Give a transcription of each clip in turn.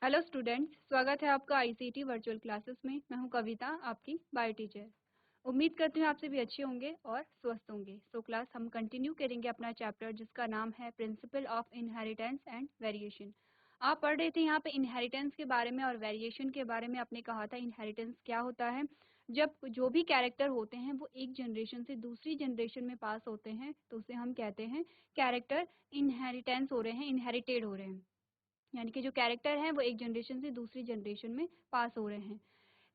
Hello students, स्वागत है आपका आईसीटी वर्चुअल क्लासेस में। मैं हूं कविता, आपकी बायो टीचर। उम्मीद करती हूं आप सभी अच्छे होंगे और स्वस्थ होंगे। सो क्लास हम कंटिन्यू करेंगे अपना चैप्टर जिसका नाम है principle of inheritance and variation. आप पढ़ रहे थे यहाँ पे इनहेरिटेंस के बारे में और वेरिएशन के बारे में। आपने कहा था इनहेरिटेंस क्या होता है। जब जो भी कैरेक्टर होते हैं वो एक जनरेशन से दूसरी जनरेशन में पास होते हैं तो उसे हम कहते हैं कैरेक्टर इनहेरिटेंस हो रहे हैं, इनहेरिटेड हो रहे हैं। यानी कि जो कैरेक्टर हैं वो एक जनरेशन से दूसरी जनरेशन में पास हो रहे हैं।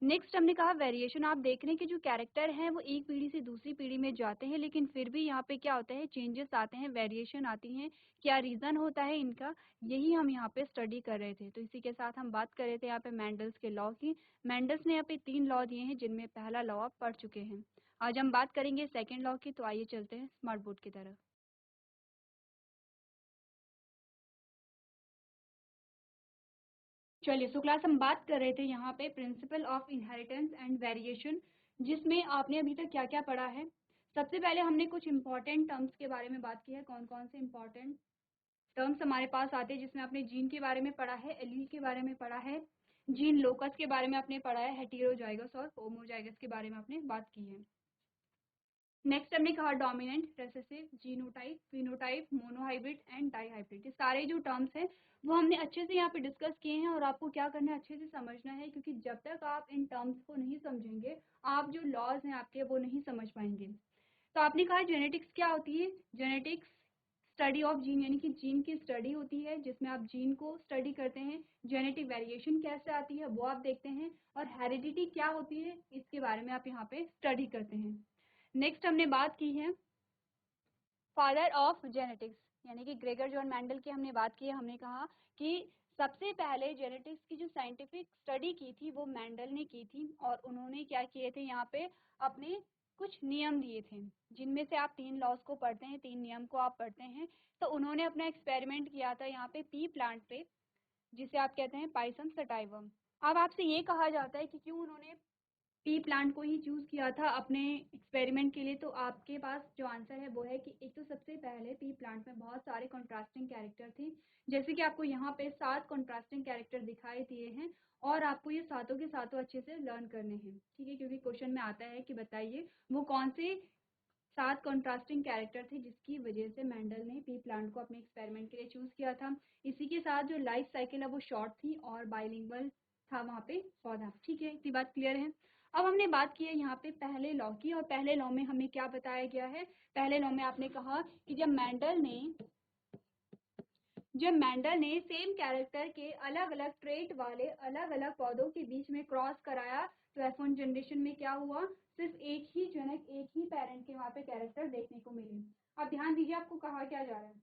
नेक्स्ट हमने कहा वेरिएशन। आप देख रहे हैं कि जो कैरेक्टर हैं वो एक पीढ़ी से दूसरी पीढ़ी में जाते हैं, लेकिन फिर भी यहाँ पे क्या होता है, चेंजेस आते हैं, वेरिएशन आती हैं। क्या रीज़न होता है इनका, यही हम यहाँ पे स्टडी कर रहे थे। तो इसी के साथ हम बात कर रहे थे यहाँ पे मैंडल्स के लॉ की। मैंडल्स ने यहाँ पे 3 लॉ दिए हैं जिनमें पहला लॉ आप पढ़ चुके हैं। आज हम बात करेंगे सेकेंड लॉ की। तो आइए चलते हैं स्मार्ट बोर्ड की तरफ। चलिए, सो क्लास हम बात कर रहे थे यहाँ पे principle of inheritance and variation, जिसमें आपने अभी तक क्या क्या पढ़ा है। सबसे पहले हमने कुछ इंपॉर्टेंट टर्म्स के बारे में बात की है। कौन कौन से इंपॉर्टेंट टर्म्स हमारे पास आते हैं, जिसमें आपने जीन के बारे में पढ़ा है, एलील के बारे में पढ़ा है, जीन लोकस के बारे में आपने पढ़ा है, हेटेरोजाइगस और होमोजाइगस के बारे में आपने बात की है। नेक्स्ट हमने कहा dominant, recessive, genotype, phenotype, monohybrid and dihybrid. ये सारे जो टर्म्स हैं वो हमने अच्छे से यहाँ पे डिस्कस किए हैं और आपको क्या करना है, अच्छे से समझना है, क्योंकि जब तक आप इन टर्म्स को नहीं समझेंगे आप जो लॉज हैं आपके वो नहीं समझ पाएंगे। तो आपने कहा जेनेटिक्स क्या होती है। जेनेटिक्स स्टडी ऑफ जीन, यानी कि जीन की स्टडी होती है जिसमें आप जीन को स्टडी करते हैं। जेनेटिक वेरिएशन कैसे आती है वो आप देखते हैं, और हेरिडिटी क्या होती है इसके बारे में आप यहाँ पे स्टडी करते हैं। नेक्स्ट हमने बात की है फादर ऑफ जेनेटिक्स, यानी कि ग्रेगर जॉन मैंडल की हमने बात की है। हमने कहा कि सबसे पहले जेनेटिक्स की जो साइंटिफिक स्टडी की थी वो मैंडल ने की थी, और उन्होंने क्या किए थे, यहाँ पे अपने कुछ नियम दिए थे, जिनमें से आप 3 लॉज को पढ़ते हैं, 3 नियम को आप पढ़ते हैं। तो उन्होंने अपना एक्सपेरिमेंट किया था यहाँ पे पी प्लांट पे, जिसे आप कहते हैं पाइसम सटाइवम। अब आपसे ये कहा जाता है कि क्यों उन्होंने पी प्लांट को ही चूज किया था अपने एक्सपेरिमेंट के लिए। तो आपके पास जो आंसर है वो है कि एक तो सबसे पहले पी प्लांट में बहुत सारे कॉन्ट्रास्टिंग कैरेक्टर थे, जैसे कि आपको यहाँ पे 7 कॉन्ट्रास्टिंग कैरेक्टर दिखाई दिए हैं, और आपको ये सातों के सातों अच्छे से लर्न करने हैं, ठीक है, क्योंकि क्वेश्चन में आता है कि बताइए वो कौन से 7 कॉन्ट्रास्टिंग कैरेक्टर थे जिसकी वजह से मैंडल ने पी प्लांट को अपने एक्सपेरिमेंट के लिए चूज किया था। इसी के साथ जो लाइफ साइकिल है वो शॉर्ट थी और बाइलिंगुअल था वहाँ पे पौधा, ठीक है, इतनी बात क्लियर है। अब हमने बात की है यहाँ पे पहले लॉ की, और पहले लॉ में हमें क्या बताया गया है। पहले लॉ में आपने कहा कि जब मैंडल ने सेम कैरेक्टर के अलग अलग ट्रेट वाले अलग अलग पौधों के बीच में क्रॉस कराया, तो F1 जनरेशन में क्या हुआ, सिर्फ एक ही जनक, एक ही पेरेंट के वहाँ पे कैरेक्टर देखने को मिले। अब ध्यान दीजिए आपको कहा क्या जा रहा है,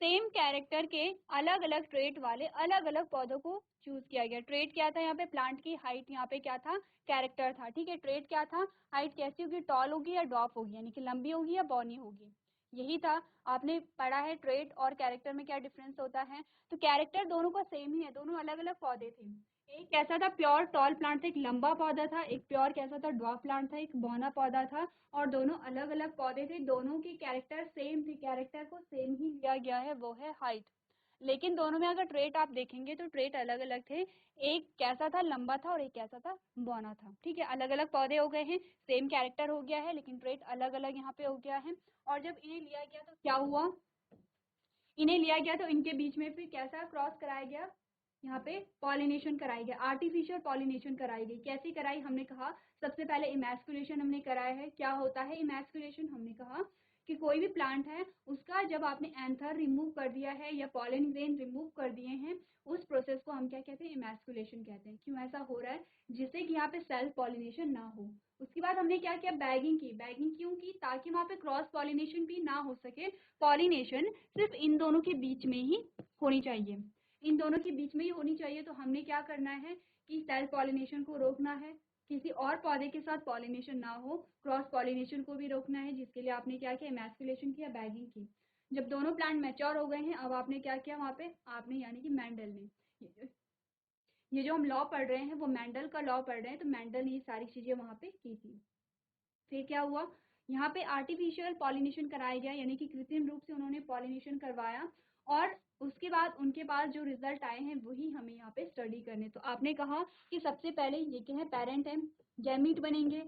सेम कैरेक्टर के अलग अलग ट्रेट वाले अलग अलग पौधों को चूज किया गया। ट्रेट क्या था यहाँ पे, प्लांट की हाइट, यहाँ पे क्या था, कैरेक्टर था, ठीक है। ट्रेट क्या था, हाइट कैसी होगी, टॉल होगी या ड्वार्फ होगी, यानी कि लंबी होगी या बौनी होगी, यही था। आपने पढ़ा है ट्रेट और कैरेक्टर में क्या डिफरेंस होता है। तो कैरेक्टर दोनों का सेम ही है, दोनों अलग अलग पौधे थे। एक कैसा था, प्योर टॉल प्लांट था, एक लंबा पौधा था। एक प्योर कैसा था, ड्वार्फ प्लांट था, एक बौना पौधा था। और दोनों अलग अलग पौधे थे, दोनों की कैरेक्टर सेम थी, कैरेक्टर को सेम ही लिया गया है, वो है हाइट। लेकिन दोनों में अगर ट्रेट आप देखेंगे तो ट्रेट अलग अलग थे। एक कैसा था, लंबा था, और एक कैसा था, बौना था, ठीक है। अलग अलग पौधे हो गए हैं, सेम कैरेक्टर हो गया है, लेकिन ट्रेट अलग अलग यहाँ पे हो गया है। और जब इन्हें लिया गया तो क्या हुआ, इन्हें लिया गया तो इनके बीच में फिर कैसा क्रॉस कराया गया, यहाँ पे पॉलिनेशन कराई गई, आर्टिफिशियल पॉलिनेशन कराई गई। कैसी कराई, हमने कहा सबसे पहले इमैस्कुलेशन हमने कराया है। क्या होता है इमैस्कुलेशन, हमने कहा कि कोई भी प्लांट है उसका जब आपने एंथर रिमूव कर दिया है या पॉलन ग्रेन रिमूव कर दिए हैं, उस प्रोसेस को हम क्या कहते हैं, इमैस्कुलेशन कहते हैं। क्यों ऐसा हो रहा है, जिससे कि यहाँ पे सेल्फ पॉलिनेशन ना हो। उसके बाद हमने क्या किया, बैगिंग की। बैगिंग क्यों की, ताकि वहाँ पे क्रॉस पॉलिनेशन भी ना हो सके। पॉलिनेशन सिर्फ इन दोनों के बीच में ही होनी चाहिए, इन दोनों के बीच में ही होनी चाहिए। तो हमने क्या करना है कि सेल्फ पॉलिनेशन को रोकना है, किसी और पौधे के साथ पॉलिनेशन ना हो, क्रॉस पॉलिनेशन को भी रोकना है, जिसके लिए आपने क्या किया, इमैस्कुलेशन किया, बैगिंग की। जब दोनों प्लांट मैच्योर हो गए हैं, अब आपने क्या किया वहाँ पे, आपने यानी कि मैंडल ने, ये जो हम लॉ पढ़ रहे हैं वो मैंडल का लॉ पढ़ रहे हैं, तो मैंडल ने ये सारी चीजें वहाँ पे की थी। फिर क्या हुआ, यहाँ पे आर्टिफिशियल पॉलिनेशन कराया गया, यानी कि कृत्रिम रूप से उन्होंने पॉलिनेशन करवाया, और उसके बाद उनके पास जो रिजल्ट आए हैं वही हमें यहाँ पे स्टडी करने। तो आपने कहा कि सबसे पहले ये क्या है, पेरेंट है, गैमीट बनेंगे,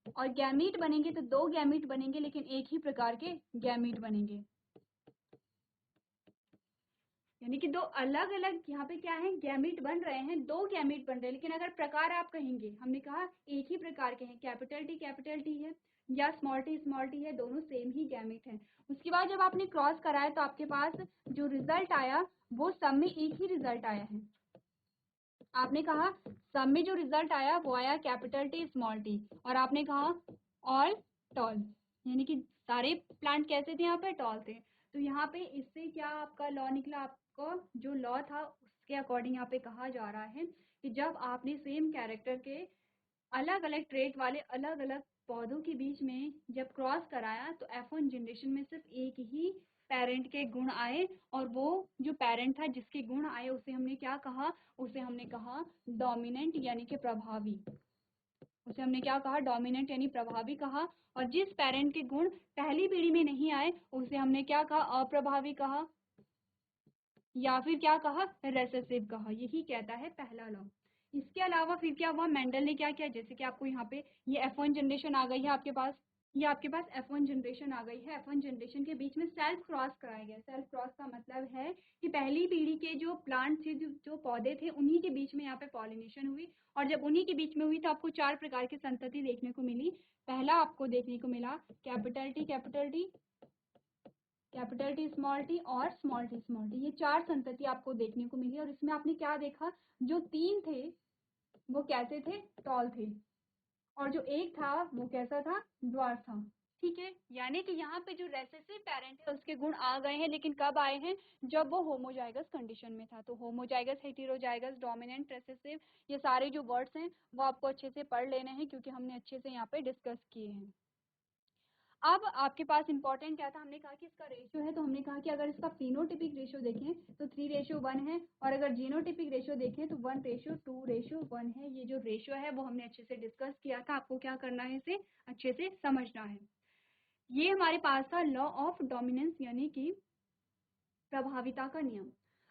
और गैमीट बनेंगे तो 2 गैमीट बनेंगे लेकिन एक ही प्रकार के गैमीट बनेंगे, यानी कि 2 अलग अलग यहाँ पे क्या है, गैमीट बन रहे हैं, 2 गैमीट बन रहे हैं, लेकिन अगर प्रकार आप कहेंगे, हमने कहा एक ही प्रकार के हैं, कैपिटल टी है या स्मॉल टी है, दोनों सेम ही गैमीट हैं। उसके बाद जब आपने क्रॉस कराया तो आपके पास जो रिजल्ट आया वो सब में एक ही रिजल्ट आया है। आपने कहा सब में जो रिजल्ट आया वो आया कैपिटल टी स्मॉल टी, और आपने कहा ऑल टॉल, यानी कि सारे प्लांट कैसे थे, यहाँ पे टॉल थे। तो यहाँ पे इससे क्या आपका लॉ निकला, आपको जो लॉ था उसके अकॉर्डिंग यहाँ पे कहा जा रहा है कि जब आपने सेम कैरेक्टर के अलग अलग ट्रेट वाले अलग अलग पौधों के बीच में जब क्रॉस कराया तो F1 जनरेशन में सिर्फ एक ही पेरेंट के गुण आए, और वो जो पेरेंट था जिसके गुण आए उसे हमने क्या कहा, उसे हमने कहा डोमिनेंट यानी कि प्रभावी, उसे हमने क्या कहा, डोमिनेंट यानी प्रभावी कहा। और जिस पेरेंट के गुण पहली पीढ़ी में नहीं आए उसे हमने क्या कहा, अप्रभावी कहा, या फिर क्या कहा, रेसेसिव कहा। यही कहता है पहला लॉ। इसके अलावा फिर क्या हुआ, मेंडल ने क्या किया, जैसे कि आपको यहाँ पे ये F1 जनरेशन आ गई है आपके पास, ये आपके पास F1 जनरेशन आ गई है। F1 जनरेशन के बीच में सेल्फ क्रॉस कराया गया। सेल्फ क्रॉस का मतलब है कि पहली पीढ़ी के जो प्लांट थे, जो पौधे थे, उन्हीं के बीच में यहाँ पे पॉलिनेशन हुई, और जब उन्हीं के बीच में हुई तो आपको 4 प्रकार की संतति देखने को मिली। पहला आपको देखने को मिला कैपिटल टी स्मॉल टी और स्मॉल टी, ये 4 संतति आपको देखने को मिली। और इसमें आपने क्या देखा, जो 3 थे वो कैसे थे, टॉल थे, और जो एक था वो कैसा था, ड्वार्फ था। ठीक है, यानी कि यहाँ पे जो रेसेसिव पेरेंट है उसके गुण आ गए हैं, लेकिन कब आए हैं, जब वो होमोजाइगस कंडीशन में था। तो होमोजाइगस, हेटेरोजाइगस, डोमिनेंट, रेसेसिव, ये सारे जो वर्ड्स हैं वो आपको अच्छे से पढ़ लेने हैं, क्योंकि हमने अच्छे से यहाँ पे डिस्कस किए हैं। अब आपके पास इंपॉर्टेंट क्या था, हमने कहा कि इसका रेशियो है, तो हमने कहा कि अगर इसका फिनोटिपिक रेशियो देखें तो 3:1 है, और अगर जीनोटिपिक रेशियो देखें तो 1:2:1 है। ये जो रेशियो है वो हमने अच्छे से डिस्कस किया था, आपको क्या करना है, इसे अच्छे से समझना है। ये हमारे पास था लॉ ऑफ डोमिनेंस, यानी कि प्रभाविता का नियम।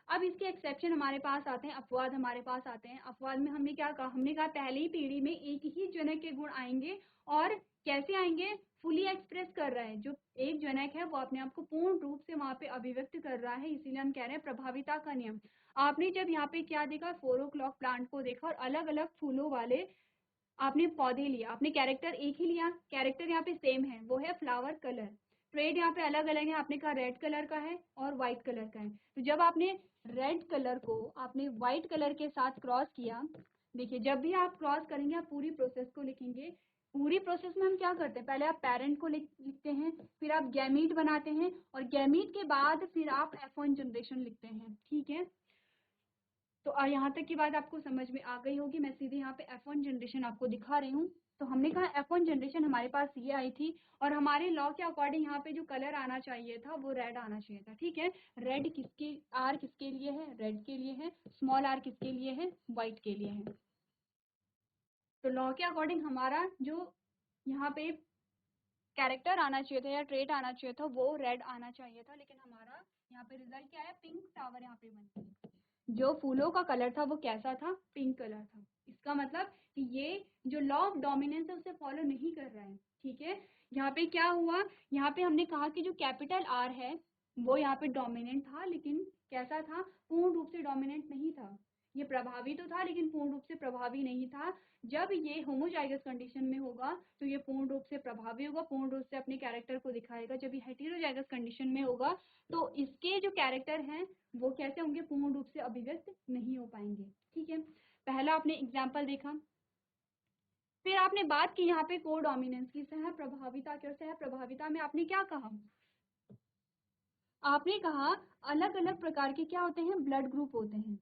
अब इसके एक्सेप्शन हमारे पास आते हैं, अपवाद हमारे पास आते हैं। अपवाद में हमने क्या कहा, हमने कहा पहली पीढ़ी में एक ही जनक के गुण आएंगे, और कैसे आएंगे, फुली एक्सप्रेस कर रहा है, जो एक जनक है वो अपने आप को पूर्ण रूप से वहां पे अभिव्यक्त कर रहा है, इसीलिए हम कह रहे हैं प्रभाविता का नियम। आपने जब यहाँ पे क्या देखा, 4 o'clock प्लांट को देखा और अलग अलग फूलों वाले आपने पौधे लिया, आपने कैरेक्टर एक ही लिया, कैरेक्टर यहाँ पे सेम है, वो है फ्लावर कलर। ट्रेड यहाँ पे अलग अलग है, आपने कहा रेड कलर का है और व्हाइट कलर का है। तो जब आपने रेड कलर को आपने व्हाइट कलर के साथ क्रॉस किया, देखिए जब भी आप क्रॉस करेंगे आप पूरी प्रोसेस को लिखेंगे। पूरी प्रोसेस में हम क्या करते हैं, पहले आप पेरेंट को लिखते हैं, फिर आप गैमीट बनाते हैं, और गैमीट के बाद फिर आप F1 जनरेशन लिखते हैं। ठीक है, तो यहाँ तक की बात आपको समझ में आ गई होगी। मैं सीधे यहाँ पे F1 जनरेशन आपको दिखा रही हूँ। तो हमने कहा F1 जनरेशन हमारे पास ये आई थी, और हमारे लॉ के अकॉर्डिंग यहाँ पे जो कलर आना चाहिए था वो रेड आना चाहिए था। ठीक है, रेड किसके, आर किसके लिए है, रेड के लिए है, स्मॉल आर किसके लिए है, व्हाइट के लिए है। तो लॉ के अकॉर्डिंग हमारा जो यहाँ पे कैरेक्टर आना चाहिए था या ट्रेट आना चाहिए था वो रेड आना चाहिए था, लेकिन हमारा यहाँ पे रिजल्ट क्या है, पिंक फ्लावर यहाँ पे बन गया। जो फूलों का कलर था वो कैसा था, पिंक कलर था। इसका मतलब कि ये जो लॉ ऑफ डोमिनेंस है उसे फॉलो नहीं कर रहा है। ठीक है, यहाँ पे क्या हुआ, यहाँ पे हमने कहा कि जो कैपिटल आर है वो यहाँ पे डोमिनेंट था, लेकिन कैसा था, पूर्ण रूप से डोमिनेंट नहीं था। ये प्रभावी तो था लेकिन पूर्ण रूप से प्रभावी नहीं था। जब ये होमोजाइगस कंडीशन में होगा तो ये पूर्ण रूप से प्रभावी होगा, पूर्ण रूप से अपने कैरेक्टर को दिखाएगा। जब ये हेटेरोजाइगस कंडीशन में होगा तो इसके जो कैरेक्टर हैं वो कैसे होंगे, पूर्ण रूप से अभिव्यक्त नहीं हो पाएंगे। ठीक है, पहला आपने एग्जाम्पल देखा। फिर आपने बात की यहाँ पे को डोमिनेंस की, सह प्रभाविता की, और सह प्रभाविता में आपने क्या कहा, आपने कहा अलग अलग प्रकार के क्या होते हैं, ब्लड ग्रुप होते हैं।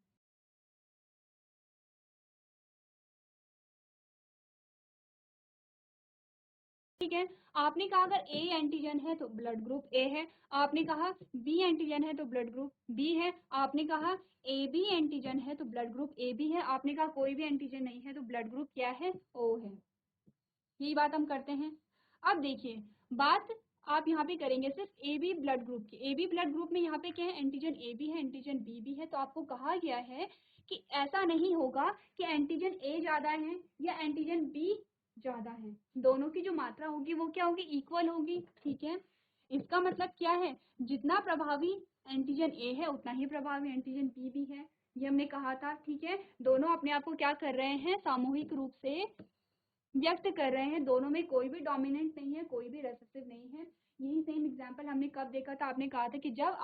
ठीक है, आपने कहा अगर ए एंटीजन है तो ब्लड ग्रुप ए है, आपने कहा बी एंटीजन है तो ब्लड ग्रुप बी है, आपने कहा ए बी एंटीजन है तो ब्लड ग्रुप ए बी है, आपने कहा कोई भी एंटीजन नहीं है तो ब्लड ग्रुप क्या है, ओ है। यही बात हम करते हैं। अब देखिए बात आप यहाँ पे करेंगे सिर्फ ए बी ब्लड ग्रुप की। ए बी ब्लड ग्रुप में यहाँ पे क्या है, एंटीजन ए भी है, एंटीजन बी भी है। तो आपको कहा गया है कि ऐसा नहीं होगा कि एंटीजन ए ज़्यादा है या एंटीजन बी ज़्यादा है, दोनों की जो मात्रा होगी वो क्या होगी, इक्वल होगी। ठीक है, इसका मतलब क्या है, जितना प्रभावी एंटीजन ए है उतना ही प्रभावी एंटीजन बी भी है, ये हमने कहा था। ठीक है, दोनों अपने आप को क्या कर रहे हैं, सामूहिक रूप से व्यक्त कर रहे हैं, दोनों में कोई भी डोमिनेंट नहीं है, कोई भी रेसेसिव नहीं है। यही सेम एग्जांपल हमने कब देखा था, आपने कहा था कि जब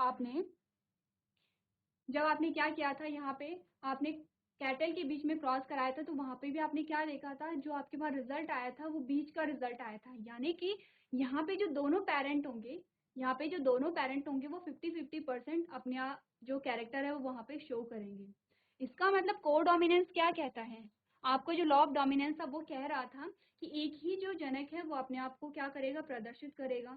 आपने क्या किया था, यहाँ पे आपने कैटल के बीच में क्रॉस कराया था, तो वहां पे भी आपने क्या देखा था, जो आपके पास रिजल्ट आया था वो बीच का रिजल्ट आया था। यानी कि यहाँ पे जो दोनों पेरेंट होंगे, वो 50-50% अपने जो कैरेक्टर है वो वहां पे शो करेंगे। इसका मतलब को डोमिनेंस क्या कहता है, आपको जो लॉ ऑफ डोमिनेंस था वो कह रहा था कि एक ही जो जनक है वो अपने आप को क्या करेगा, प्रदर्शित करेगा,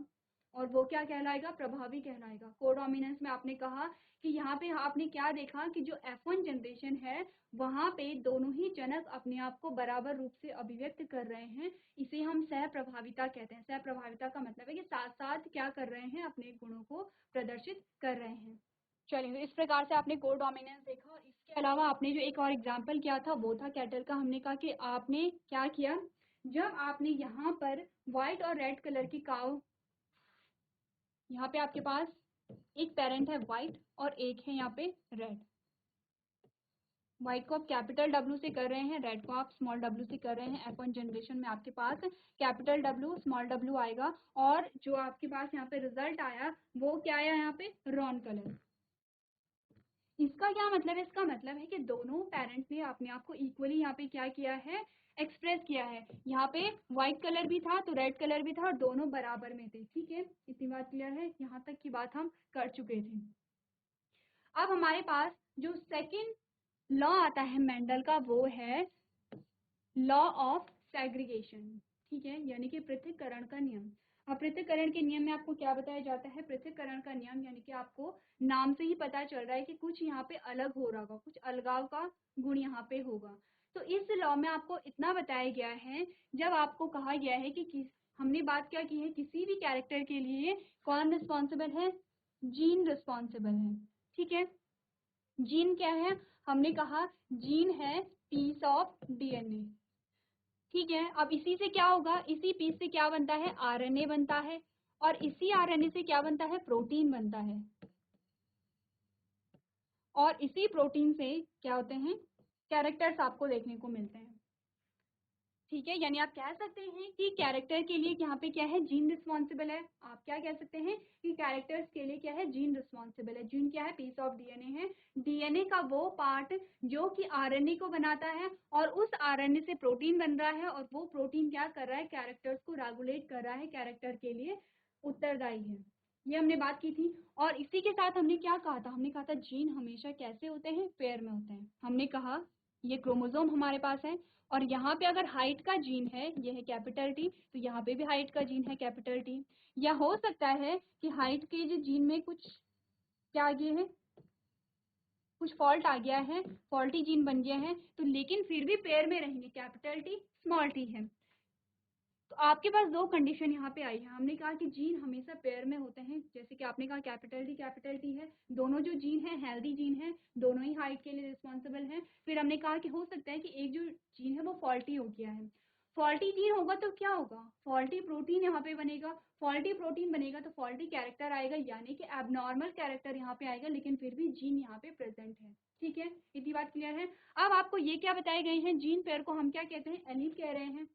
और वो क्या कहलाएगा, प्रभावी कहलाएगा। कोडोमिनेंस में आपने कहा कि यहाँ पे आपने क्या देखा कि जो F1 जनरेशन है वहाँ पे दोनों ही जनक अपने आप को बराबर रूप से अभिव्यक्त कर रहे हैं, इसे हम सह प्रभाविता कहते हैं। सह प्रभाविता का मतलब है कि साथ साथ क्या कर रहे हैं, अपने गुणों को प्रदर्शित कर रहे हैं। चलिए, तो इस प्रकार से आपने कोडोमिनेंस देखा, और इसके अलावा आपने जो एक और एग्जाम्पल किया था वो था कैटल का। हमने कहा कि आपने क्या किया, जब आपने यहाँ पर व्हाइट और रेड कलर की काव, यहाँ पे आपके पास एक पेरेंट है व्हाइट और एक है यहाँ पे रेड। व्हाइट को आप कैपिटल डब्ल्यू से कर रहे हैं, रेड को आप स्मॉल डब्ल्यू से कर रहे हैं। F1 जनरेशन में आपके पास कैपिटल डब्ल्यू स्मॉल डब्ल्यू आएगा, और जो आपके पास यहाँ पे रिजल्ट आया वो क्या आया, यहाँ पे रॉन कलर। इसका क्या मतलब है, इसका मतलब है कि दोनों पेरेंट्स ने अपने आप को इक्वली यहाँ पे क्या किया है, एक्सप्रेस किया है। यहाँ पे व्हाइट कलर भी था तो रेड कलर भी था, और दोनों बराबर में थे। ठीक है, इतनी बात क्लियर है, यहाँ तक की बात हम कर चुके थे। अब हमारे पास जो सेकंड लॉ आता है मेंडल का, वो है लॉ ऑफ सेग्रीगेशन। ठीक है, यानी कि पृथक्करण का नियम। अब पृथक्करण के नियम में आपको क्या बताया जाता है, पृथक्करण का नियम यानी कि आपको नाम से ही पता चल रहा है कि कुछ यहाँ पे अलग हो रहा होगा, कुछ अलगाव का गुण यहाँ पे होगा। तो इस लॉ में आपको इतना बताया गया है, जब आपको कहा गया है कि हमने बात क्या की है, किसी भी कैरेक्टर के लिए कौन रिस्पॉन्सिबल है, जीन रिस्पॉन्सिबल है। ठीक है, जीन क्या है, हमने कहा जीन है पीस ऑफ डीएनए। ठीक है, अब इसी से क्या होगा, इसी पीस से क्या बनता है, आरएनए बनता है, और इसी आरएनए से क्या बनता है, प्रोटीन बनता है, और इसी प्रोटीन से क्या होते हैं, कैरेक्टर्स आपको देखने को मिलते हैं। ठीक है, यानी आप कह सकते हैं कि कैरेक्टर के लिए यहाँ पे क्या है, जीन रिस्पॉन्सिबल है। आप क्या कह सकते हैं कि कैरेक्टर्स के लिए क्या है, जीन रिस्पॉन्सिबल है। जीन क्या है, पीस ऑफ डीएनए है। डीएनए का वो पार्ट जो कि आरएनए को बनाता है, और उस आरएनए से प्रोटीन बन रहा है, और वो प्रोटीन क्या कर रहा है, कैरेक्टर्स को रेगुलेट कर रहा है, कैरेक्टर के लिए उत्तरदायी है। ये हमने बात की थी। और इसी के साथ हमने क्या कहा था, हमने कहा था जीन हमेशा कैसे होते हैं, पेयर में होते हैं। हमने कहा ये क्रोमोसोम हमारे पास है, और यहाँ पे अगर हाइट का जीन है, ये है कैपिटल टी, तो यहाँ पे भी हाइट का जीन है कैपिटल टी। या हो सकता है कि हाइट के जो जीन में कुछ क्या आ गया है, कुछ फॉल्ट आ गया है, फॉल्टी जीन बन गया है, तो लेकिन फिर भी पेयर में रहेंगे, कैपिटल टी स्मॉल टी है। तो आपके पास दो कंडीशन यहाँ पे आई है। हमने कहा कि जीन हमेशा पेयर में होते हैं, जैसे कि आपने कहा कैपिटल टी है, दोनों जो जीन है हेल्दी जीन है, दोनों ही हाइट के लिए रिस्पॉन्सिबल हैं। फिर हमने कहा कि हो सकता है कि एक जो जीन है वो फॉल्टी हो गया है। फॉल्टी जीन होगा तो क्या होगा, फॉल्टी प्रोटीन यहाँ पे बनेगा। फॉल्टी प्रोटीन बनेगा तो फॉल्टी कैरेक्टर आएगा, यानी कि एबनॉर्मल कैरेक्टर यहाँ पे आएगा, लेकिन फिर भी जीन यहाँ पे प्रेजेंट है। ठीक है, इतनी बात क्लियर है। अब आपको ये क्या बताए गए हैं, जीन पेयर को हम क्या कहते हैं, एलील कह रहे हैं।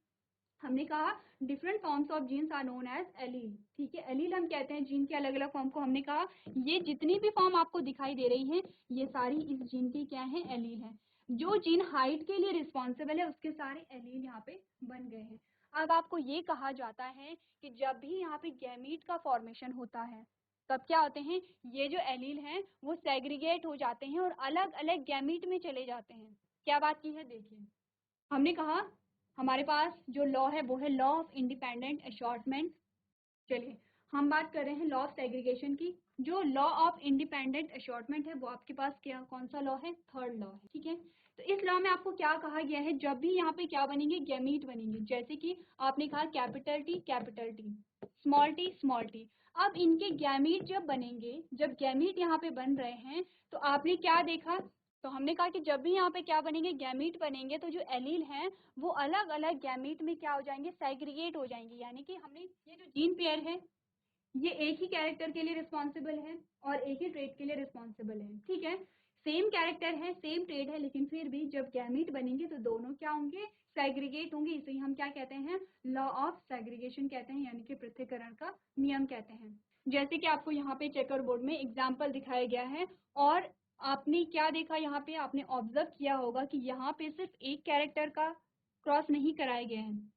हमने कहा different forms of genes are known as allele. ठीक है, एलील हम कहते हैं जीन के अलग अलग फॉर्म को। हमने कहा ये जितनी भी फॉर्म आपको दिखाई दे रही है, ये सारी इस जीन की क्या है, एलील है। जो जीन हाइट के लिए रिस्पॉन्सिबल है उसके सारे एलील यहाँ पे बन गए हैं। अब आपको ये कहा जाता है कि जब भी यहाँ पे गैमीट का फॉर्मेशन होता है, तब क्या होते हैं, ये जो एलील हैं वो सेग्रीगेट हो जाते हैं और अलग अलग गैमीट में चले जाते हैं। क्या बात की है, देखिए हमने कहा हमारे पास जो लॉ है वो है लॉ ऑफ इंडिपेंडेंट असॉर्टमेंट। चलिए हम बात कर रहे हैं लॉ ऑफ सेग्रीगेशन की। जो लॉ ऑफ इंडिपेंडेंट असॉर्टमेंट है वो आपके पास क्या, कौन सा लॉ है, थर्ड लॉ है। ठीक है, तो इस लॉ में आपको क्या कहा गया है, जब भी यहाँ पे क्या बनेंगे, गैमीट बनेंगे। जैसे कि आपने कहा कैपिटल टी, स्मॉल टी। अब इनके गैमीट जब बनेंगे, जब गैमीट यहाँ पे बन रहे हैं, तो आपने क्या देखा, तो हमने कहा कि जब भी यहाँ पे क्या बनेंगे, गैमीट बनेंगे, तो जो एलील हैं वो अलग अलग गैमीट में क्या हो जाएंगे, सेग्रीगेट हो जाएंगे। यानी कि हमने ये जो जीन पेयर है ये एक ही कैरेक्टर के लिए रिस्पॉन्सिबल है और एक ही ट्रेड के लिए रिस्पॉन्सिबल है, ठीक है। सेम कैरेक्टर है, सेम ट्रेड है, लेकिन फिर भी जब गैमीट बनेंगे तो दोनों क्या होंगे, सेग्रीगेट होंगे। इसे हम क्या कहते हैं, लॉ ऑफ सेग्रीगेशन कहते हैं, यानी कि पृथक्करण का नियम कहते हैं। जैसे कि आपको यहाँ पे चेकर बोर्ड में एग्जाम्पल दिखाया गया है, और आपने क्या देखा यहाँ पे, आपने ऑब्जर्व किया होगा कि यहाँ पे सिर्फ एक कैरेक्टर का क्रॉस नहीं कराए गए हैं।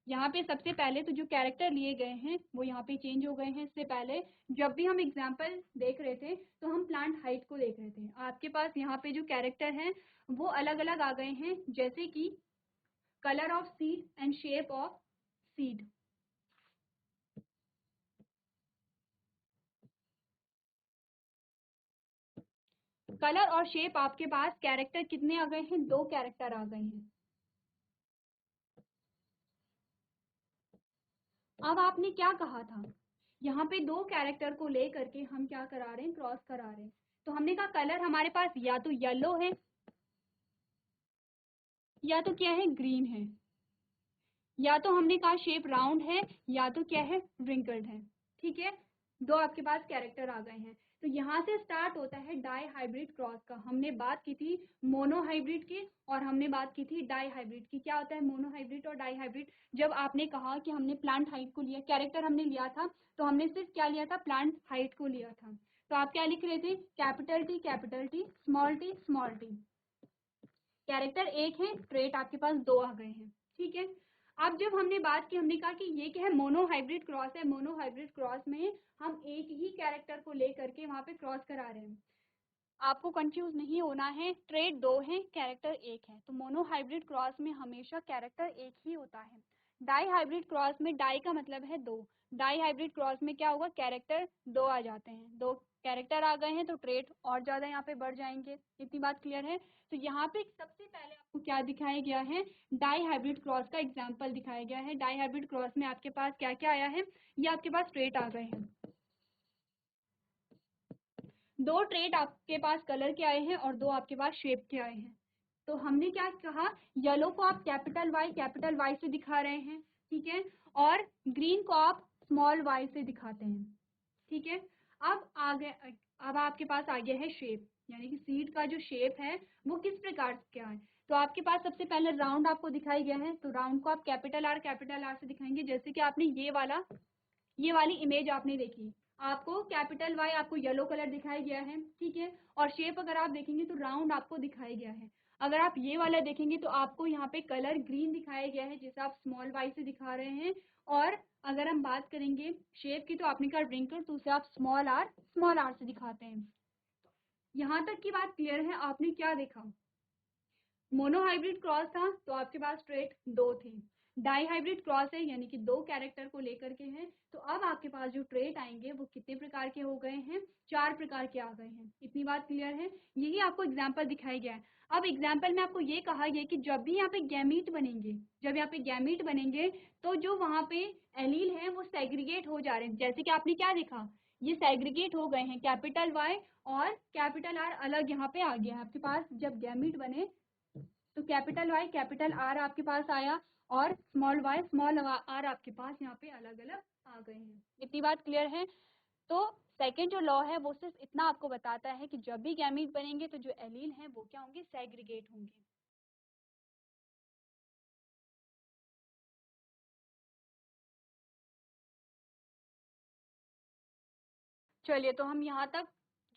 यहाँ पे सबसे पहले तो जो कैरेक्टर लिए गए हैं वो यहाँ पे चेंज हो गए हैं। इससे पहले जब भी हम एग्जाम्पल देख रहे थे तो हम प्लांट हाइट को देख रहे थे। आपके पास यहाँ पे जो कैरेक्टर हैं वो अलग अलग आ गए हैं, जैसे कि colour of seed and shape of seed. Colour और शेप आपके पास कैरेक्टर कितने आ गए हैं, 2 कैरेक्टर आ गए हैं। अब आपने क्या कहा था, यहाँ पे 2 कैरेक्टर को ले करके हम क्या करा रहे हैं, क्रॉस करा रहे हैं। तो हमने कहा कलर हमारे पास या तो येलो है या तो क्या है, ग्रीन है, या तो हमने कहा शेप राउंड है या तो क्या है, रिंकल्ड है, ठीक है। 2 आपके पास कैरेक्टर आ गए हैं। तो यहाँ से स्टार्ट होता है डाई हाइब्रिड क्रॉस का। हमने बात की थी मोनो हाइब्रिड की और हमने बात की थी डाई हाइब्रिड की। क्या होता है मोनो हाइब्रिड और डाई हाइब्रिड, जब आपने कहा कि हमने प्लांट हाइट को लिया, कैरेक्टर हमने लिया था, तो हमने सिर्फ क्या लिया था, प्लांट हाइट को लिया था। तो आप क्या लिख रहे थे, capital T, small T. Character एक है, ट्रेट आपके पास 2 आ गए हैं, ठीक है। अब जब हमने बात की, हमने कहा कि ये क्या है, मोनो हाइब्रिड क्रॉस है। मोनो हाइब्रिड क्रॉस में हम एक ही कैरेक्टर को लेकर के वहां पे क्रॉस करा रहे हैं। आपको कंफ्यूज नहीं होना है, ट्रेड 2 है, कैरेक्टर 1 है। तो मोनो हाइब्रिड क्रॉस में हमेशा कैरेक्टर 1 ही होता है। डाई हाइब्रिड क्रॉस में, डाई का मतलब है 2, डाई हाइब्रिड क्रॉस में क्या होगा, कैरेक्टर 2 आ जाते हैं। 2 कैरेक्टर आ गए हैं तो ट्रेड और ज्यादा यहाँ पे बढ़ जाएंगे। इतनी बात क्लियर है। तो यहाँ पे सबसे पहले आपको क्या दिखाया गया है, डाई हाइब्रिड क्रॉस का एग्जाम्पल दिखाया गया है। डाई हाइब्रिड क्रॉस में आपके पास क्या क्या आया है, ये आपके पास ट्रेट आ गए हैं। 2 ट्रेट आपके पास कलर के आए हैं और 2 आपके पास शेप के आए हैं। तो हमने क्या कहा, येलो को आप कैपिटल वाई से दिखा रहे हैं, ठीक है, और ग्रीन को आप स्मॉल वाई से दिखाते हैं, ठीक है। अब आपके पास आ गया है शेप, यानी कि सीड का जो शेप है वो किस प्रकार का है। तो आपके पास सबसे पहले राउंड आपको दिखाई गया है, तो राउंड को आप कैपिटल आर से दिखाएंगे। जैसे कि आपने ये वाली इमेज आपने देखी, आपको कैपिटल वाई आपको येलो कलर दिखाया गया है, ठीक है। और शेप अगर आप देखेंगे तो राउंड आपको दिखाया गया है। अगर आप ये वाला देखेंगे तो आपको यहाँ पे कलर ग्रीन दिखाया गया है, जिसे आप स्मॉल वाई से दिखा रहे हैं। और अगर हम बात करेंगे शेप की, तो आपने कहा रिंकल, तो उसे आप स्मॉल आर से दिखाते हैं। यहाँ तक की बात क्लियर है। आपने क्या देखा, मोनो हाइब्रिड क्रॉस था तो आपके पास ट्रेट 2 थे। डाई हाइब्रिड क्रॉस है, यानी कि 2 कैरेक्टर को लेकर के हैं। तो अब आपके पास जो ट्रेट आएंगे वो कितने प्रकार के हो गए हैं, 4 प्रकार के आ गए हैं। इतनी बात क्लियर है। यही आपको एग्जाम्पल दिखाया गया है। अब एग्जाम्पल में आपको ये कहा गया कि जब भी यहाँ पे गैमीट बनेंगे, तो जो वहाँ पे एलील है वो सेग्रीगेट हो जा रहे हैं। जैसे कि आपने क्या देखा, ये सेग्रीगेट हो गए हैं, कैपिटल वाई और कैपिटल आर अलग यहाँ पे आ गया है आपके पास। जब गैमीट बने तो कैपिटल वाई कैपिटल आर आपके पास आया और स्मॉल वाई स्मॉल आर आपके पास यहाँ पे अलग अलग आ गए हैं। इतनी बात क्लियर है। तो सेकेंड जो लॉ है वो सिर्फ इतना आपको बताता है कि जब भी गैमीट बनेंगे तो जो एलील हैं वो क्या होंगे, सेग्रीगेट होंगे। चलिए, तो हम यहाँ तक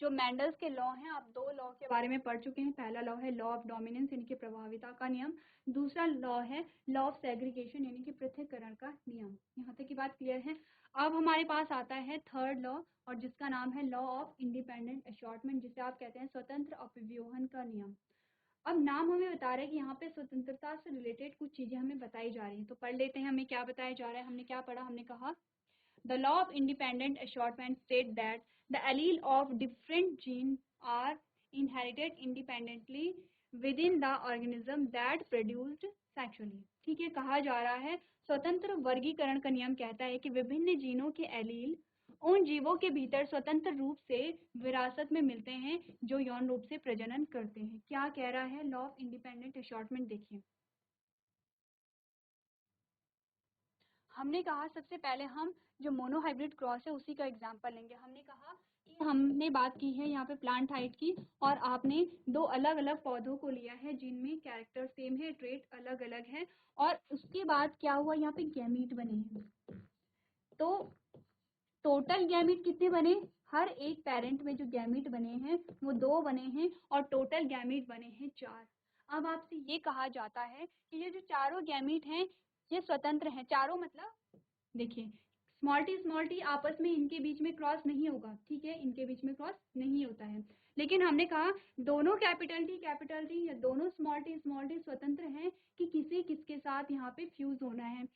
जो मेंडल्स के लॉ हैं, आप 2 लॉ के बारे में पढ़ चुके हैं। पहला लॉ है लॉ ऑफ डोमिनेंस, यानी कि प्रभाविता का नियम। दूसरा लॉ है लॉ ऑफ सेग्रीगेशन, यानी कि पृथक्करण का नियम। यहाँ तक की बात क्लियर है। अब हमारे पास आता है थर्ड लॉ, और जिसका नाम है लॉ ऑफ इंडिपेंडेंट असॉर्टमेंट, जिसे आप कहते हैं स्वतंत्र अपव्यूहन का नियम। अब नाम हमें बता रहे हैं कि यहाँ पे स्वतंत्रता से रिलेटेड कुछ चीजें हमें बताई जा रही हैं। तो पढ़ लेते हैं हमें क्या बताया जा रहा है। हमने क्या पढ़ा, हमने कहा the law of independent assortment states that the allele of different genes are inherited independently within the organism that produced sexually। ठीक है, कहा जा रहा है स्वतंत्र वर्गीकरण का नियम कहता है कि विभिन्न जीनों के एलील उन जीवों के भीतर स्वतंत्र रूप से विरासत में मिलते हैं जो यौन रूप से प्रजनन करते हैं। क्या कह रहा है लॉ ऑफ इंडिपेंडेंट असॉर्टमेंट? देखिए, हमने कहा सबसे पहले हम जो मोनोहाइब्रिड क्रॉस है उसी का एग्जांपल लेंगे। हमने कहा कि हमने बात की है यहाँ पे प्लांट हाइट की, और आपने दो अलग अलग पौधों को लिया है जिनमें कैरेक्टर सेम है, ट्रेट अलग अलग है, और उसके बाद क्या हुआ, यहाँ पे गैमीट बने हैं। तो टोटल गैमीट कितने बने? हर एक पेरेंट में जो गैमीट बने हैं वो 2 बने हैं, और टोटल गैमीट बने हैं 4। अब आपसे ये कहा जाता है कि ये जो चारों गैमीट हैं ये स्वतंत्र हैं। चारों मतलब देखिए, स्मॉल टी आपस में इनके बीच में क्रॉस नहीं होगा, ठीक है, इनके बीच में क्रॉस नहीं होता है। लेकिन हमने कहा दोनों कैपिटल टी या दोनों स्मॉल टी स्वतंत्र हैं कि किसके साथ यहाँ पे फ्यूज होना है।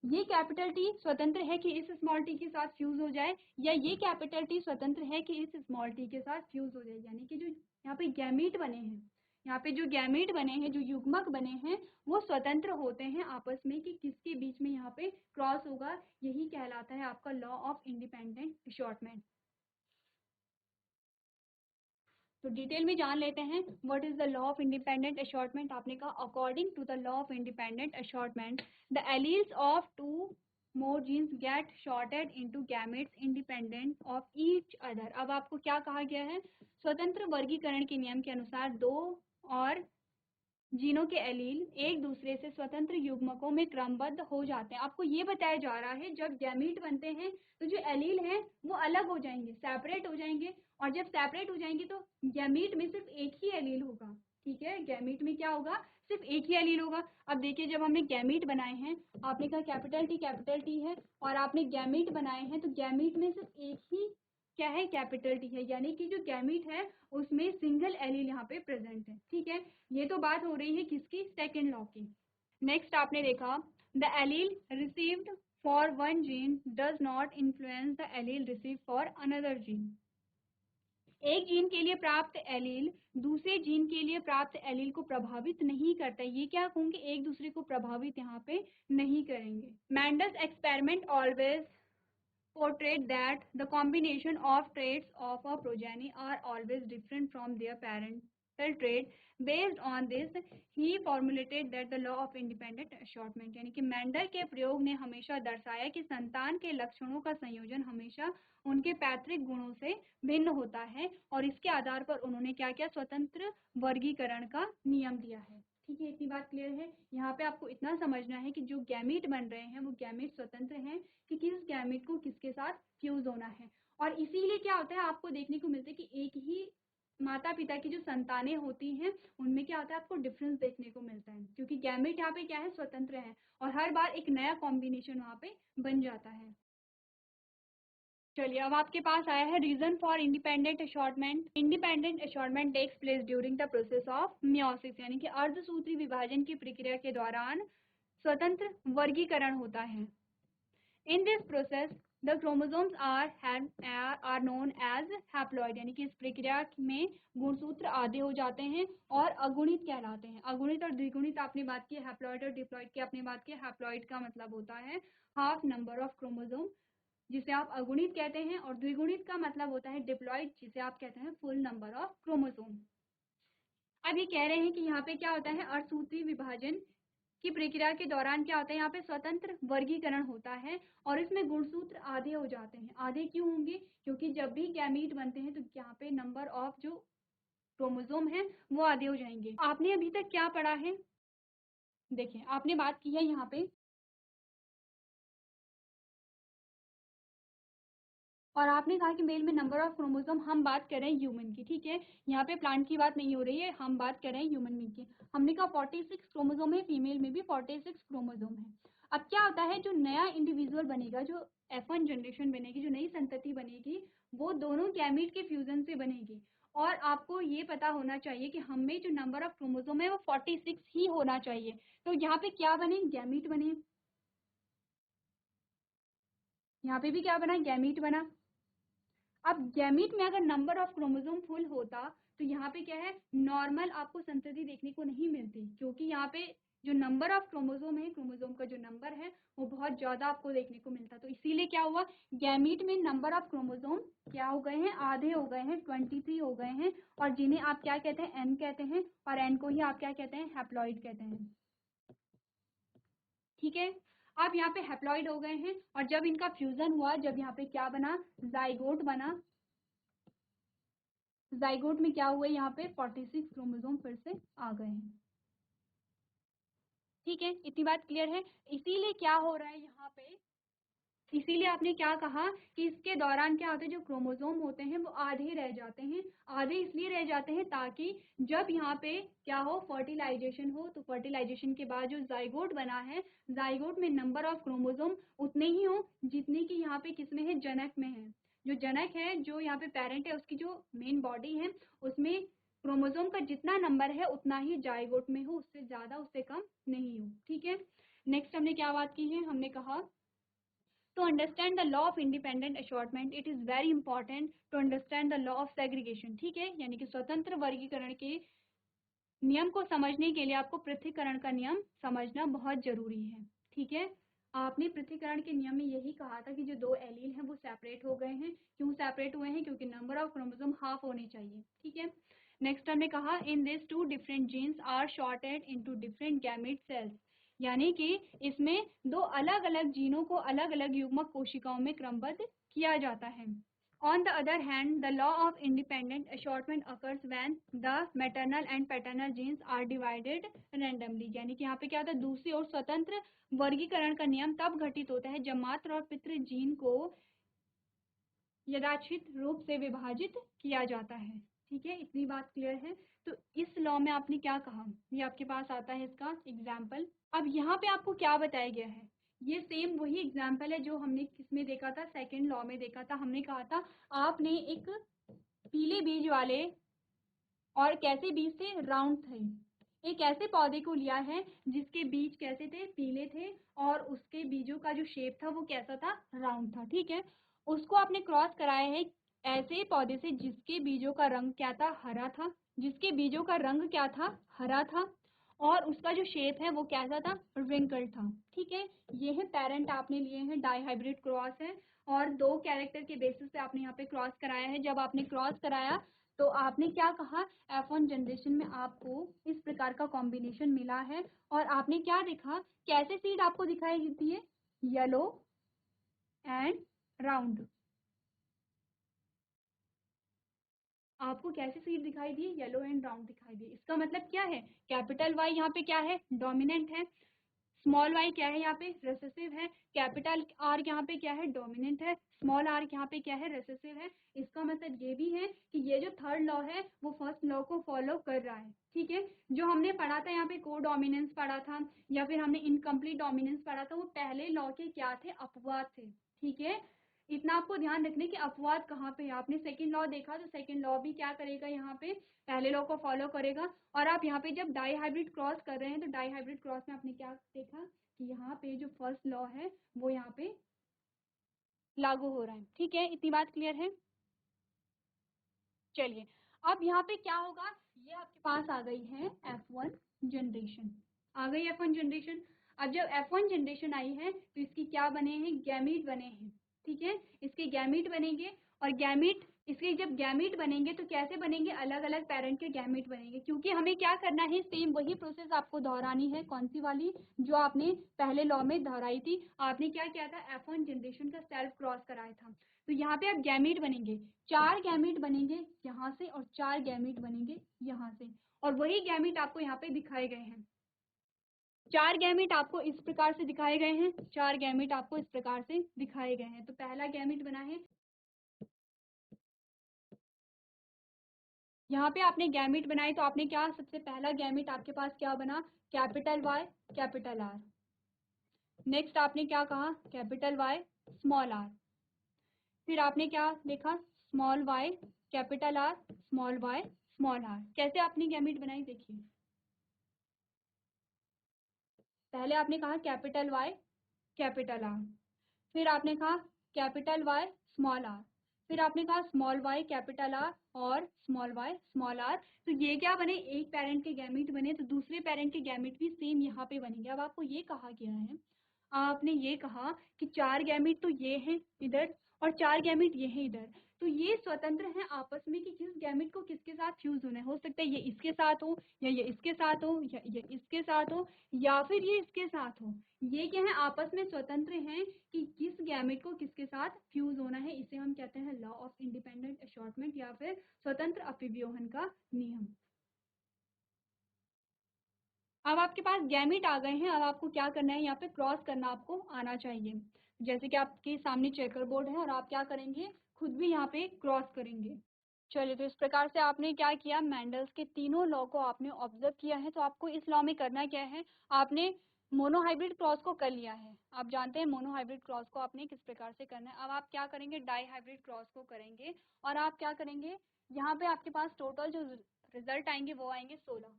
ये कैपिटल टी स्वतंत्र है कि इस स्मॉल टी के साथ फ्यूज हो जाए, या ये कैपिटल टी स्वतंत्र है कि इस स्मॉल टी के साथ फ्यूज हो जाए। यानी कि जो यहाँ पे गैमीट बने हैं, यहाँ पे जो गैमीट बने हैं, जो युग्मक बने हैं, वो स्वतंत्र होते हैं आपस में कि किसके बीच में यहाँ पे क्रॉस होगा। यही कहलाता है आपका लॉ ऑफ इंडिपेंडेंट असॉर्टमेंट। तो डिटेल में जान लेते हैं what is the law of independent assortment. आपने कहा according to the law of independent assortment the alleles of two more genes get sorted into gametes independent of each other। अब आपको क्या कहा गया है? स्वतंत्र वर्गीकरण के नियम के अनुसार दो और जीनों के एलील एक दूसरे से स्वतंत्र युग्मकों में क्रमबद्ध हो जाते हैं। आपको ये बताया जा रहा है जब गैमीट बनते हैं तो जो एलील हैं वो अलग हो जाएंगे, सेपरेट हो जाएंगे, और जब सेपरेट हो जाएंगे तो गैमीट में सिर्फ एक ही एलील होगा। ठीक है, गैमीट में क्या होगा? सिर्फ एक ही एलील होगा। अब देखिए, जब हमने गैमीट बनाए हैं, आपने कहा कैपिटल टी है, और आपने गैमीट बनाए हैं, तो गैमीट में सिर्फ एक ही क्या है? कैपिटल टी है, यानी कि जो गैमीट है उसमें सिंगल एलील यहाँ पे प्रेजेंट है। ठीक है, ये तो बात हो रही है किसकी? सेकेंड लॉ की। नेक्स्ट आपने देखा the allele received for one gene does not influence the allele receive for another gene. एक जीन के लिए प्राप्त एलील दूसरे जीन के लिए प्राप्त एलील को प्रभावित नहीं करता। ये क्या कहूंगे? एक दूसरे को प्रभावित यहाँ पे नहीं करेंगे। Mendel's experiment always portrayed that the combination of traits of a progeny are always different from their parental trait. Based on this, he formulated that the law of independent assortment। यानी कि मेंडल के प्रयोग ने हमेशा दर्शाया कि संतान के लक्षणों का संयोजन हमेशा उनके पैतृक गुणों से भिन्न होता है, और इसके आधार पर उन्होंने क्या किया? स्वतंत्र वर्गीकरण का नियम दिया है। ठीक है, इतनी बात क्लियर है। यहाँ पे आपको इतना समझना है कि जो गैमीट बन रहे हैं वो गैमीट स्वतंत्र हैं कि किस गैमेट को किसके साथ फ्यूज होना है। और इसीलिए क्या होता है, आपको देखने को मिलता है कि एक ही माता पिता की जो संतानें होती हैं उनमें क्या होता है? आपको डिफरेंस देखने को मिलता है, क्योंकि गैमेट यहाँ पे क्या है? स्वतंत्र है, और हर बार एक नया कॉम्बिनेशन वहाँ पे बन जाता है। चलिए, अब आपके पास आया है reason for independent assortment. Independent assortment takes place during the process of meiosis, यानी कि अर्धसूत्री विभाजन की प्रक्रिया के दौरान स्वतंत्र वर्गीकरण होता है। In this process, the chromosomes are known as haploid, यानी कि इस प्रक्रिया में गुणसूत्र आधे हो जाते हैं और अगुणित कहलाते हैं। अगुणित और द्विगुणित आपने बात की, हैप्लॉइड और डिप्लॉइड की आपने बात की। हैप्लॉइड का मतलब होता है हाफ नंबर ऑफ क्रोमोसोम, जिसे आप अगुणित कहते हैं, और द्विगुणित का मतलब होता है डिप्लॉइड, जिसे आप कहते हैं फुल नंबर ऑफ क्रोमोसोम। अब ये कह रहे हैं कि यहाँ पे क्या होता है? अर्धसूत्री विभाजन की प्रक्रिया के दौरान क्या होता है? यहाँ पे स्वतंत्र वर्गीकरण होता है, और इसमें गुणसूत्र आधे हो जाते हैं। आधे क्यों होंगे? क्योंकि जब भी गैमीट बनते हैं तो यहाँ पे नंबर ऑफ जो क्रोमोसोम है वो आधे हो जाएंगे। आपने अभी तक क्या पढ़ा है? देखिए, आपने बात की है यहाँ पे, और आपने कहा कि मेल में नंबर ऑफ क्रोमोसोम, हम बात कर रहे हैं ह्यूमन की। ठीक है, यहाँ पे प्लांट की बात नहीं हो रही है, हम बात कर रहे हैं ह्यूमन बीइंग की। हमने कहा 46 क्रोमोसोम है, फीमेल में भी 46 क्रोमोसोम है। अब क्या होता है, जो नया इंडिविजुअल बनेगा, जो F1 जनरेशन बनेगी, जो नई संतति बनेगी, वो दोनों गैमीट के फ्यूजन से बनेगी। और आपको ये पता होना चाहिए कि हमें जो नंबर ऑफ क्रोमोसोम है वो 46 ही होना चाहिए। तो यहाँ पे क्या बने? गैमीट बने। यहाँ पे भी क्या बना? गैमीट बना। अब गैमीट में अगर नंबर ऑफ क्रोमोसोम फुल होता तो यहाँ पे क्या है, नॉर्मल आपको संतति देखने को नहीं मिलती, क्योंकि यहाँ पे जो नंबर ऑफ क्रोमोसोम है, क्रोमोसोम का जो नंबर है वो बहुत ज्यादा आपको देखने को मिलता। तो इसीलिए क्या हुआ, गैमीट में नंबर ऑफ क्रोमोसोम क्या हो गए हैं, आधे हो गए हैं, 23 हो गए हैं, और जिन्हें आप क्या कहते हैं, एन कहते हैं, और एन को ही आप क्या कहते हैं, हैप्लॉइड कहते हैं। ठीक है, अब यहाँ पे हैप्लॉइड हो गए हैं, और जब इनका फ्यूजन हुआ, जब यहाँ पे क्या बना, जाइगोट बना। जाइगोट में क्या हुआ, यहाँ पे 46 क्रोमोसोम फिर से आ गए हैं। ठीक है, इतनी बात क्लियर है। इसीलिए क्या हो रहा है यहाँ पे, इसीलिए आपने क्या कहा कि इसके दौरान क्या होता है, जो क्रोमोसोम होते हैं वो आधे रह जाते हैं। आधे इसलिए रह जाते हैं ताकि जब यहाँ पे क्या हो, फर्टिलाइजेशन हो, तो फर्टिलाइजेशन के बाद जो जाइगोट बना है, जाइगोट में नंबर ऑफ क्रोमोसोम उतने ही हो जितने की यहाँ पे किसमें है, जनक में है। जो जनक है, जो यहाँ पे पेरेंट है, उसकी जो मेन बॉडी है, उसमें क्रोमोसोम का जितना नंबर है उतना ही जाइगोट में हो, उससे ज्यादा उससे कम नहीं हो। ठीक है, नेक्स्ट हमने क्या बात की है, हमने कहा to understand the law of independent assortment it is very important to understand the law of segregation। ठीक है, यानी कि स्वतंत्र वर्गीकरण के नियम को समझने के लिए आपको पृथक्करण का नियम समझना बहुत जरूरी है। ठीक है, आपने पृथक्करण के नियम में यही कहा था कि जो दो एलील हैं वो सेपरेट हो गए हैं। क्यों सेपरेट हुए हैं, क्योंकि नंबर ऑफ क्रोमोसोम हाफ होने चाहिए। ठीक है, नेक्स्ट हमने कहा in this two different genes are sorted into different gamete cells, यानी कि इसमें दो अलग अलग जीनों को अलग अलग युग्मक कोशिकाओं में क्रमबद्ध किया जाता है। On the other hand, the law of independent assortment occurs when the maternal and paternal genes are divided randomly। यानी कि यहाँ पे क्या होता है, दूसरी ओर स्वतंत्र वर्गीकरण का नियम तब घटित होता है जब मात्र और पितृ जीन को यादृच्छिक रूप से विभाजित किया जाता है। ठीक है, इतनी बात क्लियर है। तो इस लॉ में आपने क्या कहा, ये आपके पास आता है इसका एग्जाम्पल। अब यहाँ पे आपको क्या बताया गया है, ये सेम वही एग्जाम्पल है जो हमने किसमें देखा था, सेकेंड लॉ में देखा था। हमने कहा था आपने एक पीले बीज वाले, और कैसे बीज थे, राउंड थे, एक ऐसे पौधे को लिया है जिसके बीज कैसे थे, पीले थे, और उसके बीजों का जो शेप था वो कैसा था, राउंड था। ठीक है, उसको आपने क्रॉस कराया है ऐसे पौधे से जिसके बीजों का रंग क्या था, हरा था, जिसके बीजों का रंग क्या था, हरा था, और उसका जो शेप है वो कैसा था, रिंकल था। ठीक है, ये है पेरेंट आपने लिए हैं, डाईहाइब्रिड क्रॉस है, और दो कैरेक्टर के बेसिस पे आपने यहाँ पे क्रॉस कराया है। जब आपने क्रॉस कराया तो आपने क्या कहा, F1 जनरेशन में आपको इस प्रकार का कॉम्बिनेशन मिला है, और आपने क्या देखा, कैसे सीड आपको दिखाई देती है, येलो एंड राउंड। आपको कैसे सीड दिखाई दी, येलो एंड राउंड दिखाई दी। इसका मतलब क्या है, कैपिटल वाई यहाँ पे क्या है, डोमिनेंट है, स्मॉल वाई क्या है, यहाँ पे रेसेसिव है, कैपिटल आर यहाँ पे क्या है, डोमिनेंट है, स्मॉल आर यहाँ पे क्या है, रेसेसिव है। इसका मतलब ये भी है कि ये जो थर्ड लॉ है वो फर्स्ट लॉ को फॉलो कर रहा है। ठीक है, जो हमने पढ़ा था यहाँ पे को डोमिनेंस पढ़ा था, या फिर हमने इनकम्प्लीट डोमिनेंस पढ़ा था, वो पहले लॉ के क्या थे, अपवाद थे। ठीक है, इतना आपको ध्यान रखने की अपवाद कहाँ पे है। आपने सेकंड लॉ देखा तो सेकंड लॉ भी क्या करेगा, यहाँ पे पहले लॉ को फॉलो करेगा। और आप यहाँ पे जब डाई हाइब्रिड क्रॉस कर रहे हैं तो डाई हाइब्रिड क्रॉस में आपने क्या देखा कि यहाँ पे जो फर्स्ट लॉ है वो यहाँ पे लागू हो रहा है। ठीक है, इतनी बात क्लियर है। चलिए, अब यहाँ पे क्या होगा, ये आपके पास आ गई है F1 जनरेशन, आ गई F1 जनरेशन। अब जब F1 जनरेशन आई है तो इसकी क्या बने हैं, गैमीट बने हैं। ठीक है, इसके गैमीट बनेंगे, और गैमीट, इसके जब गैमीट बनेंगे तो कैसे बनेंगे, अलग अलग पेरेंट के गैमीट बनेंगे, क्योंकि हमें क्या करना है, सेम वही प्रोसेस आपको दोहरानी है। कौन सी वाली, जो आपने पहले लॉ में दोहराई थी। आपने क्या किया था, F1 जनरेशन का सेल्फ क्रॉस कराया था। तो यहाँ पे अब गैमीट बनेंगे, 4 गैमीट बनेंगे यहाँ से, और 4 गैमीट बनेंगे यहाँ से, और वही गैमीट आपको यहाँ पे दिखाए गए हैं। 4 गैमीट आपको इस प्रकार से दिखाए गए हैं, 4 गैमीट आपको इस प्रकार से दिखाए गए हैं। तो पहला गैमीट बना है, यहाँ पे आपने गैमीट बनाए तो आपने क्या, सबसे पहला गैमीट आपके पास क्या बना, capital Y capital R. Next आपने क्या कहा, कैपिटल वाई स्मॉल आर। फिर आपने क्या देखा, small Y capital R, small Y small R. कैसे आपने गैमीट बनाई देखिए, पहले आपने कहा कैपिटल वाई कैपिटल आर, फिर आपने कहा कैपिटल वाई स्मॉल आर, फिर आपने कहा स्मॉल y कैपिटल R और स्मॉल y स्मॉल r, तो ये क्या बने, एक पेरेंट के गैमीट बने, तो दूसरे पेरेंट के गैमीट भी सेम यहाँ पे बनेंगे। अब आपको ये कहा गया है, आपने ये कहा कि 4 गैमीट तो ये हैं इधर और 4 गैमीट ये हैं इधर, तो ये स्वतंत्र हैं आपस में कि किस गैमेट को किसके साथ फ्यूज होना है। हो सकता है ये इसके साथ हो, या ये इसके साथ हो, या ये इसके साथ हो, या फिर ये इसके साथ हो। ये क्या है, आपस में स्वतंत्र हैं कि किस गैमेट को किसके साथ फ्यूज होना है। इसे हम कहते हैं लॉ ऑफ इंडिपेंडेंट असॉर्टमेंट या फिर स्वतंत्र अपव्यूहन का नियम। अब आपके पास गैमेट आ गए हैं, अब आपको क्या करना है, यहाँ पे क्रॉस करना आपको आना चाहिए। जैसे कि आपके सामने चेकर बोर्ड है और आप क्या करेंगे, खुद भी यहाँ पे क्रॉस करेंगे। चलिए, तो इस प्रकार से आपने क्या किया, मैंडल्स के तीनों लॉ को आपने ऑब्जर्व किया है। तो आपको इस लॉ में करना क्या है, आपने मोनोहाइब्रिड क्रॉस को कर लिया है। आप जानते हैं मोनोहाइब्रिड क्रॉस को आपने किस प्रकार से करना है। अब आप क्या करेंगे, डाई हाइब्रिड क्रॉस को करेंगे और आप क्या करेंगे, यहाँ पे आपके पास टोटल जो रिजल्ट आएंगे वो आएंगे 16।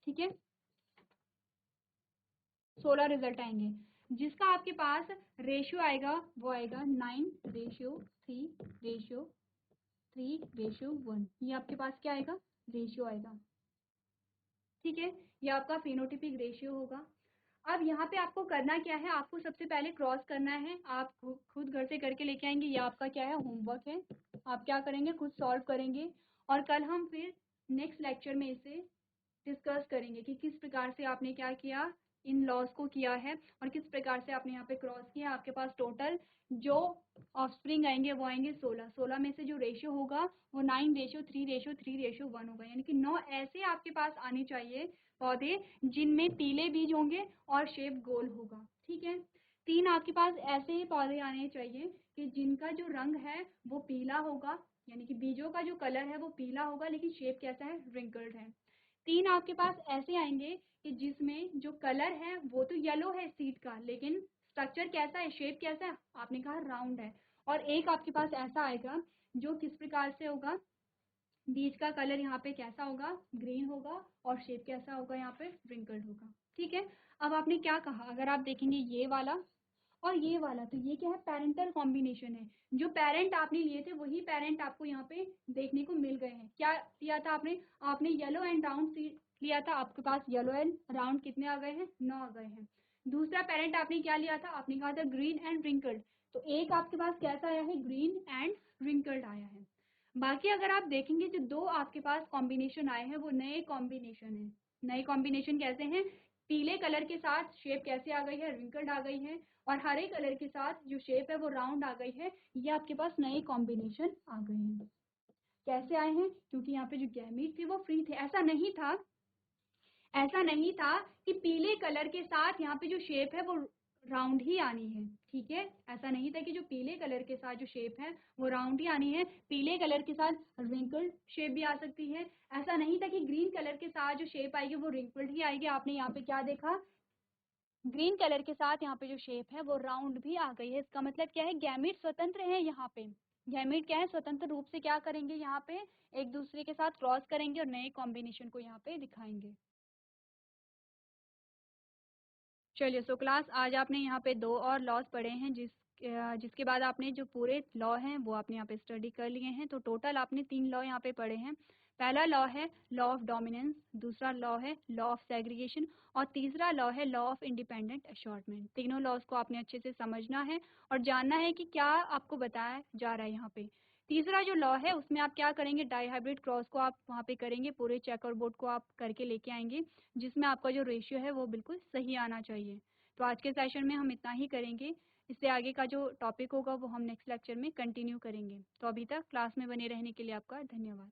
ठीक है, 16 रिजल्ट आएंगे, जिसका आपके पास रेशियो आएगा वो आएगा 9:3:3:1। ये आपके पास क्या आएगा, रेशियो आएगा। ठीक है, ये आपका फिनोटिपिक रेशियो होगा। अब यहाँ पे आपको करना क्या है, आपको सबसे पहले क्रॉस करना है। आप खुद घर से करके लेके आएंगे, ये आपका क्या है, होमवर्क है। आप क्या करेंगे, खुद सॉल्व करेंगे और कल हम फिर नेक्स्ट लेक्चर में इसे डिस्कस करेंगे कि किस प्रकार से आपने क्या किया, इन लॉस को किया है और किस प्रकार से आपने यहाँ पे क्रॉस किया। आपके पास टोटल जो ऑफस्प्रिंग आएंगे वो आएंगे 16। 16 में से जो रेशियो होगा वो 9:3:3:1 होगा, यानी कि 9 ऐसे आपके पास आने चाहिए पौधे जिनमें पीले बीज होंगे और शेप गोल होगा। ठीक है, 3 आपके पास ऐसे ही पौधे आने चाहिए कि जिनका जो रंग है वो पीला होगा, यानी कि बीजों का जो कलर है वो पीला होगा लेकिन शेप कैसा है, रिंकल्ड है। 3 आपके पास ऐसे आएंगे कि जिसमें जो कलर है वो तो येलो है सीड का, लेकिन स्ट्रक्चर कैसा है, शेप कैसा है, आपने कहा राउंड है। और एक आपके पास ऐसा आएगा जो किस प्रकार से होगा, बीज का कलर यहाँ पे कैसा होगा, ग्रीन होगा और शेप कैसा होगा, यहाँ पे रिंकल्ड होगा। ठीक है, अब आपने क्या कहा, अगर आप देखेंगे ये वाला और ये वाला, तो ये क्या है, पेरेंटल कॉम्बिनेशन है। जो पेरेंट आपने लिए थे वही पेरेंट आपको यहाँ पे देखने को मिल गए हैं। क्या लिया था आपने, आपने येलो एंड राउंड सीड लिया था, आपके पास येलो एंड राउंड कितने आ गए हैं, 9 आ गए हैं। दूसरा पेरेंट आपने क्या लिया था, आपने कहा था ग्रीन एंड रिंकल्ड, तो एक आपके पास कैसा आया है, ग्रीन एंड रिंकल्ड आया है। बाकी अगर आप देखेंगे जो 2 आपके पास कॉम्बिनेशन आए हैं वो नए कॉम्बिनेशन है। नए कॉम्बिनेशन कैसे हैं, पीले कलर के साथ शेप कैसे आ गई है, रिंकल्ड आ गई है, और हरे कलर के साथ जो शेप है वो राउंड आ गई है। ये आपके पास नए कॉम्बिनेशन आ गए हैं। कैसे आए हैं, क्योंकि यहाँ पे जो गैमीट थे वो फ्री थे। ऐसा नहीं था कि पीले कलर के साथ यहाँ पे जो शेप है वो राउंड ही आनी है। ठीक है, ऐसा नहीं था कि जो पीले कलर के साथ जो शेप है वो राउंड ही आनी है, पीले कलर के साथ रिंकल्ड शेप भी आ सकती है। ऐसा नहीं था कि ग्रीन कलर के साथ जो शेप आएगी वो रिंकल्ड ही आएगी। आपने यहाँ पे क्या देखा, ग्रीन कलर के साथ यहाँ पे जो शेप है वो राउंड भी आ गई है। इसका मतलब क्या है, गैमीट स्वतंत्र है। यहाँ पे गैमीट क्या है, स्वतंत्र रूप से क्या करेंगे, यहाँ पे एक दूसरे के साथ क्रॉस करेंगे और नए कॉम्बिनेशन को यहाँ पे दिखाएंगे। चलिए, सो क्लास आज आपने यहाँ पे 2 और लॉज पढ़े हैं, जिसके बाद आपने जो पूरे लॉ हैं वो आपने यहाँ पे स्टडी कर लिए हैं। तो टोटल आपने 3 लॉ यहाँ पे पढ़े हैं। पहला लॉ है लॉ ऑफ डोमिनेंस, दूसरा लॉ है लॉ ऑफ सेग्रीगेशन और तीसरा लॉ है लॉ ऑफ इंडिपेंडेंट असॉर्टमेंट। तीनों लॉज को आपने अच्छे से समझना है और जानना है कि क्या आपको बताया जा रहा है यहाँ पे। तीसरा जो लॉ है उसमें आप क्या करेंगे, डाईहाइब्रिड क्रॉस को आप वहाँ पे करेंगे, पूरे चेकर बोर्ड को आप करके लेके आएंगे, जिसमें आपका जो रेशियो है वो बिल्कुल सही आना चाहिए। तो आज के सेशन में हम इतना ही करेंगे। इससे आगे का जो टॉपिक होगा वो हम नेक्स्ट लेक्चर में कंटिन्यू करेंगे। तो अभी तक क्लास में बने रहने के लिए आपका धन्यवाद।